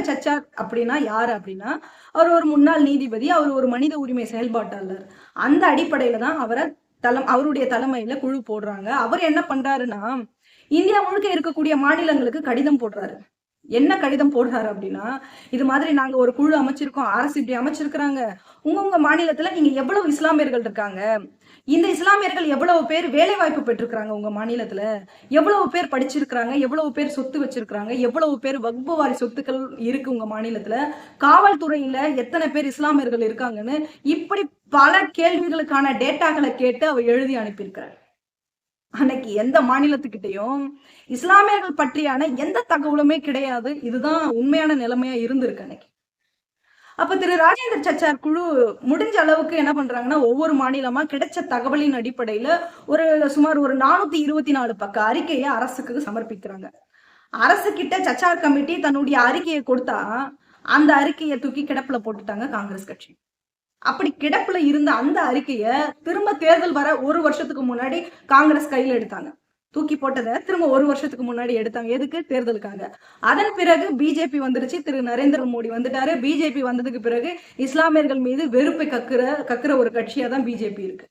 சச்சார் அப்படின்னா யாரு அப்படின்னா, அவர் ஒரு முன்னாள் நீதிபதி, அவர் ஒரு மனித உரிமை செயல்பாட்டாளர். அந்த அடிப்படையில தான் அவருடைய தலைமையில குழு போடுறாங்க. அவர் என்ன பண்றாருன்னா, இந்தியா முழுக்க இருக்கக்கூடிய மாநிலங்களுக்கு கடிதம் போடுறாரு. என்ன கடிதம் போடுறாரு அப்படின்னா, இது மாதிரி நாங்க ஒரு குழு அமைச்சிருக்கோம், அரசு இப்படி அமைச்சிருக்கிறாங்க. உங்க மாநிலத்துல நீங்க எவ்வளவு இஸ்லாமியர்கள் இருக்காங்க, இந்த இஸ்லாமியர்கள் எவ்வளவு பேர் வேலை வாய்ப்பு பெற்றிருக்கிறாங்க உங்க மாநிலத்துல, எவ்வளவு பேர் படிச்சிருக்கிறாங்க, எவ்வளவு பேர் சொத்து வச்சிருக்கிறாங்க, எவ்வளவு பேர் வக்பு வாரி சொத்துக்கள் இருக்கு உங்க மாநிலத்துல, காவல்துறையில எத்தனை பேர் இஸ்லாமியர்கள் இருக்காங்கன்னு இப்படி பல கேள்விகளுக்கான டேட்டாக்களை கேட்டு அவர் எழுதி அனுப்பியிருக்கிறார். அன்னைக்கு எந்த மாநிலத்துக்கிட்டையும் இஸ்லாமியர்கள் பற்றியான எந்த தகவலுமே கிடையாது. இதுதான் உண்மையான நிலைமையா இருந்திருக்கு அன்னைக்கு. அப்ப திரு ராஜேந்திர சச்சார் குழு முடிஞ்ச அளவுக்கு என்ன பண்றாங்கன்னா, ஒவ்வொரு மாநிலமா கிடைச்ச தகவலின் அடிப்படையில சுமார் ஒரு 424 பக்க அறிக்கையை அரசுக்கு சமர்ப்பிக்கிறாங்க. அரசு கிட்ட சச்சார் கமிட்டி தன்னுடைய அறிக்கையை கொடுத்தா, அந்த அறிக்கையை தூக்கி கிடப்புல போட்டுட்டாங்க காங்கிரஸ் கட்சி. அப்படி கிடப்புல இருந்த அந்த அறிக்கைய திரும்ப தேர்தல் வர ஒரு வருஷத்துக்கு முன்னாடி காங்கிரஸ் கையில எடுத்தாங்க. தூக்கி போட்டதை திரும்ப ஒரு வருஷத்துக்கு முன்னாடி எடுத்தாங்க. எதுக்கு? தேர்தலுக்காக. அதன் பிறகு பிஜேபி வந்துருச்சு. திரு நரேந்திர மோடி வந்துட்டாரு. பிஜேபி வந்ததுக்கு பிறகு இஸ்லாமியர்கள் மீது வெறுப்பை கக்குற ஒரு கட்சியா தான் பிஜேபி இருக்கு.